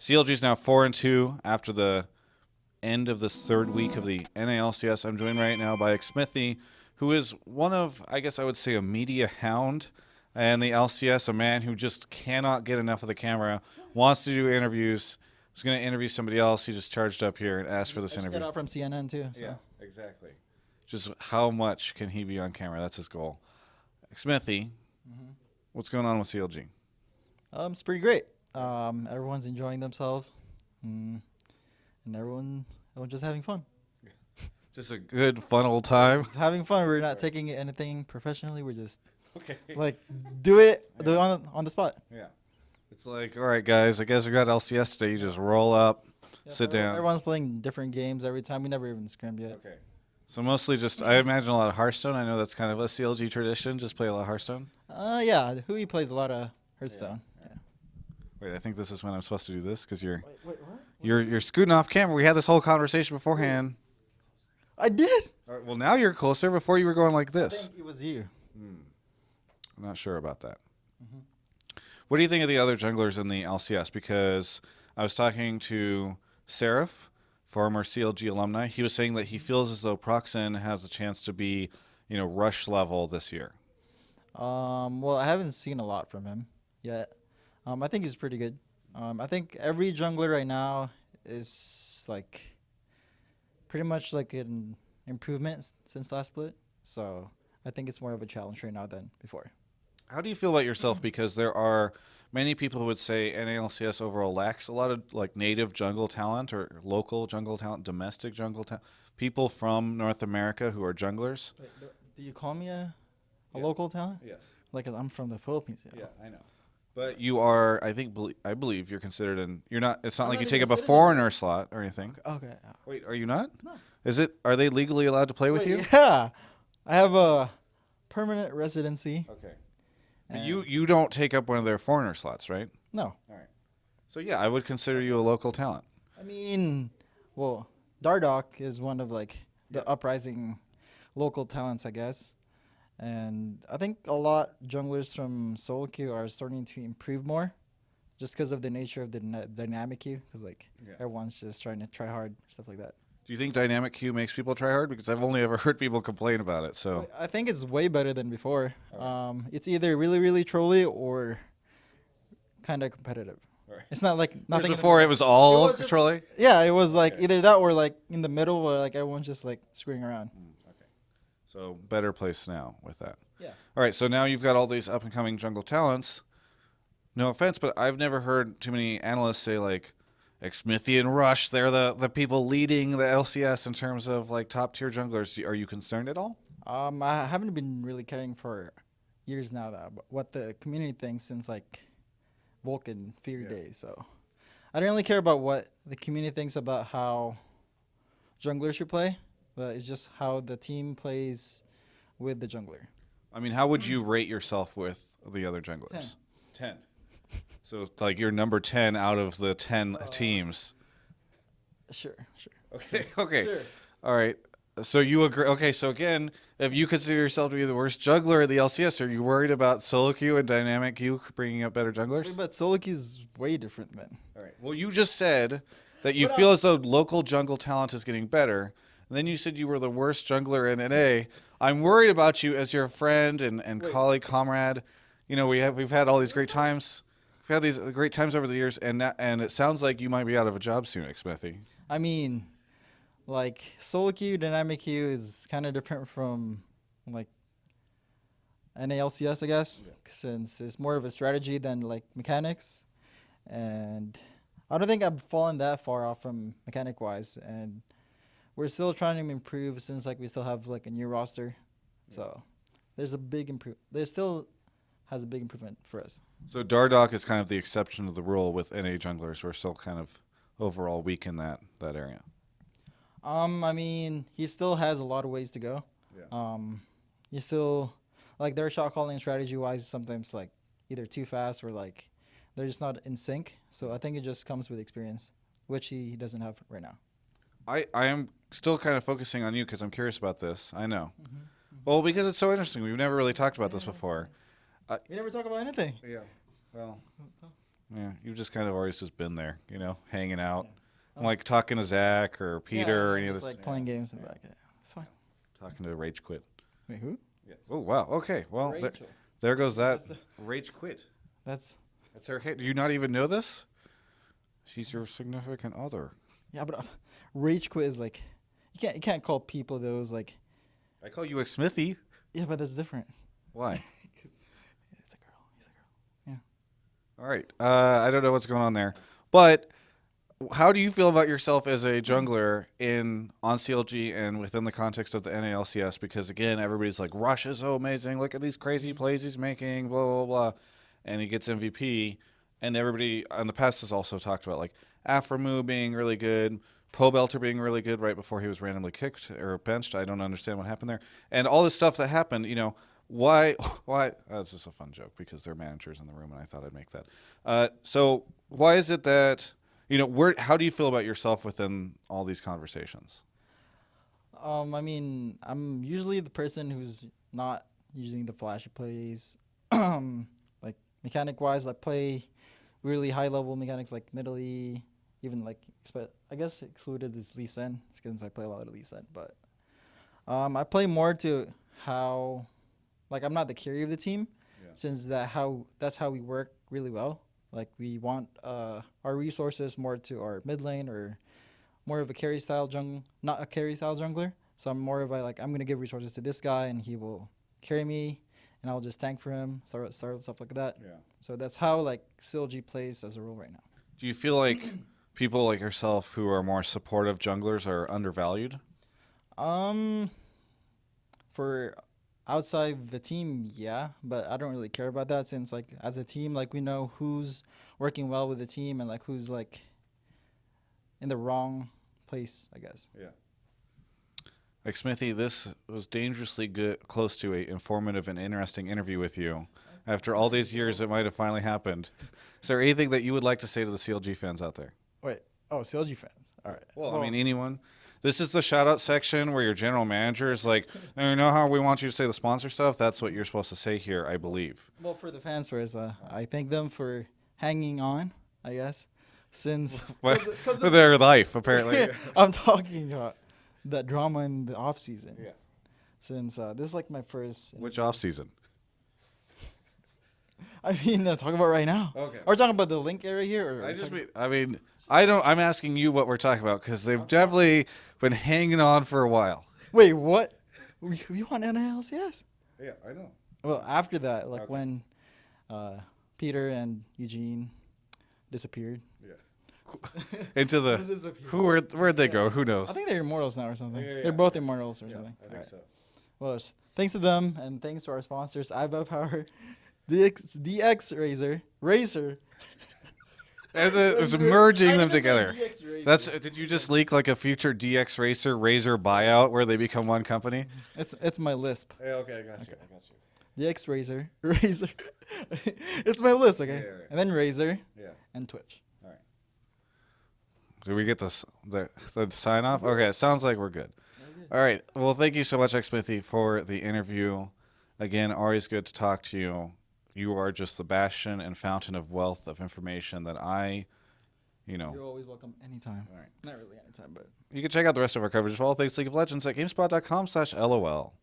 CLG is now 4-2 after the end of this third week of the NA LCS. I'm joined right now by Xmithie, who is one of, I guess I would say, a media hound and the LCS, a man who just cannot get enough of the camera, wants to do interviews. Was going to interview somebody else. He just charged up here and asked for this interview. Got out from CNN too. So. Yeah, exactly. Just how much can he be on camera? That's his goal. Xmithie, what's going on with CLG? It's pretty great. Everyone's enjoying themselves, and everyone's just having fun. Just a good, fun old time. Just having fun. We're not taking anything professionally. We're just do it on the spot. Yeah. It's like, all right, guys, I guess we got LCS today. You just roll up, sit down. Everyone's playing different games every time. We never even scrimmed yet. Okay. So mostly just, I imagine a lot of Hearthstone. I know that's kind of a CLG tradition. Just play a lot of Hearthstone. Yeah. Hui plays a lot of Hearthstone. Yeah. Wait, I think this is when I'm supposed to do this because Wait, what? you're scooting off camera. We had this whole conversation beforehand. I did. All right, well, now you're closer. Before you were going like this. I think it was you. I'm not sure about that. What do you think of the other junglers in the LCS? Because I was talking to Seraph, former CLG alumni. He was saying that he feels as though Proxen has a chance to be, rush level this year. Well, I haven't seen a lot from him yet. I think he's pretty good. I think every jungler right now is like pretty much like an improvement since last split. So I think it's more of a challenge right now than before. How do you feel about yourself? Because there are many people who would say NALCS overall lacks a lot of like native jungle talent or local jungle talent, domestic jungle talent, people from North America who are junglers. Wait, do you call me a local talent? Yes. Like I'm from the Philippines. Yeah, I know. But you are, I believe you're considered you're not, it's not I'm like not you take even up a a citizen. foreigner slot or anything. Okay. Wait, are you not? No. Are they legally allowed to play with you? Yeah. I have a permanent residency. Okay. But you don't take up one of their foreigner slots, right? No. All right. So yeah, I would consider you a local talent. I mean, well, Dardoch is one of like the uprising local talents, I guess. And I think a lot junglers from solo queue are starting to improve more just because of the nature of the dynamic queue. Because everyone's just trying to try hard, stuff like that. Do you think dynamic queue makes people try hard? Because I've only ever heard people complain about it. So I think it's way better than before. It's either really, really trolly or kind of competitive. Right. It's not like nothing. Before it was all It was just- trolley. Yeah, it was like either that or like in the middle where like everyone's just like screwing around. Okay. So better place now with that. Yeah. All right. So now you've got all these up and coming jungle talents. No offense, but I've never heard too many analysts say like Xmithie and Rush, they're the people leading the LCS in terms of like top tier junglers. Are you concerned at all? I haven't been really caring for years now what the community thinks since like Vulcan Fear Days. So I don't really care about what the community thinks about how junglers should play, but it's just how the team plays with the jungler. I mean, how would you rate yourself with the other junglers? 10. So like you're number 10 out of the 10 teams. Sure. Okay. Okay. Sure. All right. So you agree? Okay. So again, if you consider yourself to be the worst jungler in the LCS, are you worried about solo queue and dynamic queue bringing up better junglers? But solo queue is way different, man. All right. Well, you just said that you feel as though local jungle talent is getting better. And then you said you were the worst jungler in NA. I'm worried about you as your friend and colleague, comrade. We've had all these great times. We've had these great times over the years, and it sounds like you might be out of a job soon, Xmithie. I mean, like solo queue, dynamic queue is kind of different from like NA LCS, I guess, since it's more of a strategy than like mechanics. And I don't think I've fallen that far off from mechanic wise, and we're still trying to improve since like we still have like a new roster. So there's a big there still has a big improvement for us. So Dardoch is kind of the exception to the rule with NA junglers. We're still kind of overall weak in that area. I mean, he still has a lot of ways to go. Yeah. He still like their shot calling strategy wise sometimes like either too fast or like they're just not in sync. So I think it just comes with experience, which he doesn't have right now. I am still kind of focusing on you because I'm curious about this. I know. Well, because it's so interesting. We've never really talked about this before. We never talk about anything. Yeah. Well, Yeah, you've just kind of always just been there, hanging out. Yeah. Like talking to Zach or Peter or any of just this. like playing games in the back. Yeah, it's fine. Talking to Rage Quit. Wait, who? Yeah. Oh, wow. Okay. Well, Rachel. there goes that. Rage Quit. That's That's her hit. Do you not even know this? She's your significant other. yeah, but rage quit is like you can't call people those like I call you Xmithie. yeah, but that's different. Why? It's a girl. He's a girl. Yeah. All right. I don't know what's going on there. But how do you feel about yourself as a jungler on CLG and within the context of the NA LCS? Because, again, everybody's like, Rush is so amazing. Look at these crazy plays he's making, blah, blah, blah. And he gets MVP. And everybody in the past has also talked about, like, Aframu being really good, Pobelter being really good right before he was randomly kicked or benched. I don't understand what happened there. And all this stuff that happened, why? That's just a fun joke because they're managers in the room, and I thought I'd make that. So why is it that, how do you feel about yourself within all these conversations? I mean, I'm usually the person who's not using the flashy plays. Like mechanic wise, I play really high level mechanics like Nidalee, even like I guess excluded is Lee Sin since I play a lot of Lee Sin, but I play more to how like I'm not the carry of the team, since that's how we work really well. Like we want our resources more to our mid lane or more of a carry style not a carry style jungler. So I'm more of I'm gonna give resources to this guy and he will carry me, and I'll just tank for him, start stuff like that. Yeah. So that's how like CLG plays as a rule right now. Do you feel like people like yourself who are more supportive junglers are undervalued? For outside the team, yeah, but I don't really care about that since like as a team, like we know who's working well with the team and like who's like in the wrong place, I guess. Yeah. Like Xmithie, this was dangerously good, close to a informative and interesting interview with you. After all these years, it might have finally happened. Is there anything that you would like to say to the CLG fans out there? Wait, CLG fans. All right. Well, I mean, anyone. This is the shout-out section where your general manager is like, you know how we want you to say the sponsor stuff? That's what you're supposed to say here, I believe. Well, for the fans first, I thank them for hanging on, I guess, since... For their life, apparently. I'm talking about that drama in the off-season. Yeah. Since this is like my first... Which off-season? I mean, talking about right now. Okay. Are we talking about the link area here? Or I'm asking you what we're talking about because they've definitely been hanging on for a while. Wait, what? We want NA LCS? Yeah, I know. Well, after that, when Peter and Eugene disappeared. Yeah. Into the where'd they go? Who knows? I think they're immortals now or something. Yeah. They're both immortals or something. I think so. Well, thanks to them and thanks to our sponsors, iBuy Power, DX Razer. And it's merging them together. Did you just leak like a future DX Razer buyout where they become one company? It's my lisp. Yeah, okay, I got you. DX Razer. It's my list, okay? Yeah. And then Razer. Yeah. And Twitch. All right. Did we get the sign off? Okay, it sounds like we're good. All right. Well, thank you so much, Xmithie, for the interview. Again, always good to talk to you. You are just the bastion and fountain of wealth of information that You're always welcome anytime. All right. Not really anytime, but... You can check out the rest of our coverage of all things League of Legends at GameSpot.com/LOL.